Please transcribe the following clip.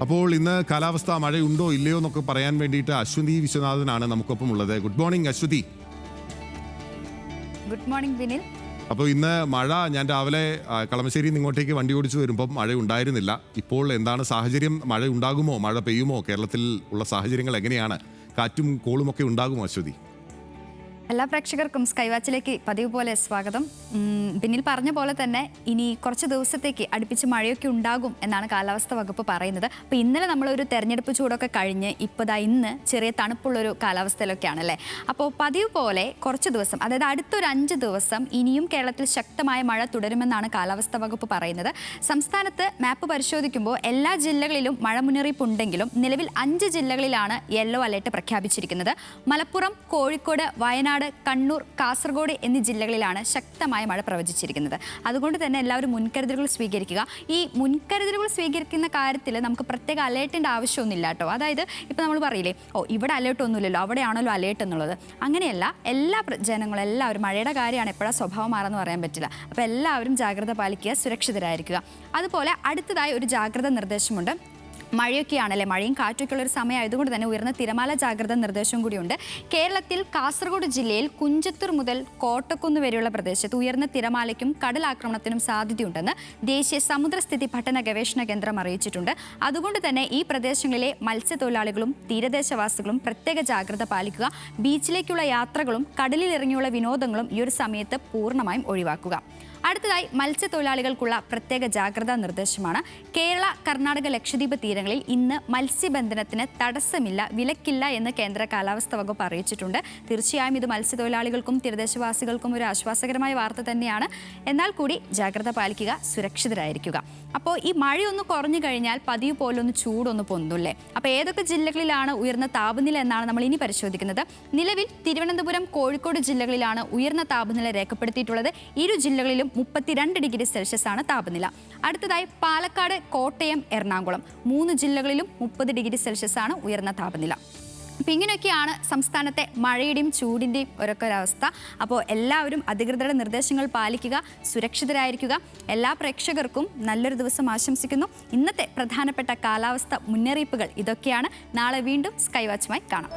അപ്പോൾ ഇന്ന് കാലാവസ്ഥ മഴയുണ്ടോ ഇല്ലയോ എന്നൊക്കെ പറയാൻ വേണ്ടിയിട്ട് അശ്വതി വിശ്വനാഥനാണ് നമുക്കൊപ്പം ഉള്ളത്. Good morning Aswathy. Good morning Binil. അപ്പോൾ ഇന്ന് മഴ, ഞാൻ രാവിലെ കളമശ്ശേരിയിൽ നിന്ന് ഇങ്ങോട്ടേക്ക് വണ്ടി ഓടിച്ചു വരുമ്പം മഴ ഉണ്ടായിരുന്നില്ല. ഇപ്പോൾ എന്താണ് സാഹചര്യം? മഴ ഉണ്ടാകുമോ, മഴ പെയ്യുമോ? കേരളത്തിൽ ഉള്ള സാഹചര്യങ്ങൾ എങ്ങനെയാണ്? കാറ്റും കോളുമൊക്കെ ഉണ്ടാകുമോ അശ്വതി? എല്ലാ പ്രേക്ഷകർക്കും സ്കൈ വാച്ചിലേക്ക് പതിവ് പോലെ സ്വാഗതം. ബിന്നിൽ പറഞ്ഞ പോലെ തന്നെ ഇനി കുറച്ച് ദിവസത്തേക്ക് അടുപ്പിച്ച് മഴയൊക്കെ ഉണ്ടാകും എന്നാണ് കാലാവസ്ഥ വകുപ്പ് പറയുന്നത്. അപ്പോൾ ഇന്നലെ നമ്മളൊരു തെരഞ്ഞെടുപ്പ് ചൂടൊക്കെ കഴിഞ്ഞ് ഇപ്പോൾ ഇന്ന് ചെറിയ തണുപ്പുള്ളൊരു കാലാവസ്ഥയിലൊക്കെയാണല്ലേ. അപ്പോൾ പതിവ് പോലെ കുറച്ച് ദിവസം, അതായത് അടുത്തൊരു 5 ദിവസം ഇനിയും കേരളത്തിൽ ശക്തമായ മഴ തുടരുമെന്നാണ് കാലാവസ്ഥ വകുപ്പ് പറയുന്നത്. സംസ്ഥാനത്ത് മാപ്പ് പരിശോധിക്കുമ്പോൾ എല്ലാ ജില്ലകളിലും മഴ മുന്നറിയിപ്പ് ഉണ്ടെങ്കിലും നിലവിൽ 5 ജില്ലകളിലാണ് യെല്ലോ അലേർട്ട് പ്രഖ്യാപിച്ചിരിക്കുന്നത്. മലപ്പുറം, കോഴിക്കോട്, വയനാട്, കണ്ണൂർ, കാസർഗോഡ് എന്നീ ജില്ലകളിലാണ് ശക്തമായ മഴ പ്രവചിച്ചിരിക്കുന്നത്. അതുകൊണ്ട് തന്നെ എല്ലാവരും മുൻകരുതലുകൾ സ്വീകരിക്കുക. ഈ മുൻകരുതലുകൾ സ്വീകരിക്കുന്ന കാര്യത്തിൽ നമുക്ക് പ്രത്യേക അലേർട്ടിൻ്റെ ആവശ്യമൊന്നുമില്ല കേട്ടോ. അതായത് ഇപ്പോൾ നമ്മൾ പറയില്ലേ, ഇവിടെ അലേർട്ട് ഒന്നുമില്ലല്ലോ, അവിടെയാണല്ലോ അലേർട്ട് എന്നുള്ളത്. അങ്ങനെയല്ല, എല്ലാ ജനങ്ങളും എല്ലാവരും, മഴയുടെ കാര്യമാണ്, എപ്പോഴാണ് സ്വഭാവം മാറാന്ന് പറയാൻ പറ്റില്ല. അപ്പോൾ എല്ലാവരും ജാഗ്രത പാലിക്കുക, സുരക്ഷിതരായിരിക്കുക. അതുപോലെ അടുത്തതായി ഒരു ജാഗ്രത നിർദ്ദേശമുണ്ട്. മഴയൊക്കെയാണല്ലേ, മഴയും കാറ്റൊക്കെയുള്ളൊരു സമയമായതുകൊണ്ട് തന്നെ ഉയർന്ന തിരമാല ജാഗ്രതാ നിർദ്ദേശവും കൂടിയുണ്ട്. കേരളത്തിൽ കാസർഗോഡ് ജില്ലയിൽ കുഞ്ചത്തൂർ മുതൽ കോട്ടക്കുന്ന് വരെയുള്ള പ്രദേശത്ത് ഉയർന്ന തിരമാലയ്ക്കും കടലാക്രമണത്തിനും സാധ്യതയുണ്ടെന്ന് ദേശീയ സമുദ്രസ്ഥിതി പഠന ഗവേഷണ കേന്ദ്രം അറിയിച്ചിട്ടുണ്ട്. അതുകൊണ്ട് തന്നെ ഈ പ്രദേശങ്ങളിലെ മത്സ്യത്തൊഴിലാളികളും തീരദേശവാസികളും പ്രത്യേക ജാഗ്രത പാലിക്കുക. ബീച്ചിലേക്കുള്ള യാത്രകളും കടലിലിറങ്ങിയുള്ള വിനോദങ്ങളും ഈ ഒരു സമയത്ത് പൂർണ്ണമായും ഒഴിവാക്കുക. അടുത്തതായി മത്സ്യത്തൊഴിലാളികൾക്കുള്ള പ്രത്യേക ജാഗ്രതാ നിർദ്ദേശമാണ്. കേരള, കർണാടക, ലക്ഷദ്വീപ് തീരങ്ങളിൽ ഇന്ന് മത്സ്യബന്ധനത്തിന് തടസ്സമില്ല, വിലക്കില്ല എന്ന് കേന്ദ്ര കാലാവസ്ഥാ വകുപ്പ് അറിയിച്ചിട്ടുണ്ട്. തീർച്ചയായും ഇത് മത്സ്യത്തൊഴിലാളികൾക്കും തീരദേശവാസികൾക്കും ഒരു ആശ്വാസകരമായ വാർത്ത തന്നെയാണ്. എന്നാൽ കൂടി ജാഗ്രത പാലിക്കുക, സുരക്ഷിതരായിരിക്കുക. അപ്പോൾ ഈ മഴയൊന്ന് കുറഞ്ഞു കഴിഞ്ഞാൽ പതിവ് പോലൊന്ന് ചൂടൊന്ന് പൊന്തുല്ലേ. അപ്പോൾ ഏതൊക്കെ ജില്ലകളിലാണ് ഉയർന്ന താപനില എന്നാണ് നമ്മൾ ഇനി പരിശോധിക്കുന്നത്. നിലവിൽ തിരുവനന്തപുരം, കോഴിക്കോട് ജില്ലകളിലാണ് ഉയർന്ന താപനില രേഖപ്പെടുത്തിയിട്ടുള്ളത്. ഇരു ജില്ലകളിലും 32 ഡിഗ്രി സെൽഷ്യസ് ആണ് താപനില. അടുത്തതായി പാലക്കാട്, കോട്ടയം, എറണാകുളം 3 ജില്ലകളിലും 30 ഡിഗ്രി സെൽഷ്യസ് ആണ് ഉയർന്ന താപനില. അപ്പം ഇങ്ങനെയൊക്കെയാണ് സംസ്ഥാനത്തെ മഴയുടെയും ചൂടിൻ്റെയും ഒരൊരവസ്ഥ. അപ്പോൾ എല്ലാവരും അധികൃതരുടെ നിർദ്ദേശങ്ങൾ പാലിക്കുക, സുരക്ഷിതരായിരിക്കുക. എല്ലാ പ്രേക്ഷകർക്കും നല്ലൊരു ദിവസം ആശംസിക്കുന്നു. ഇന്നത്തെ പ്രധാനപ്പെട്ട കാലാവസ്ഥ മുന്നറിയിപ്പുകൾ ഇതൊക്കെയാണ്. നാളെ വീണ്ടും സ്കൈ വാച്ചുമായി കാണാം.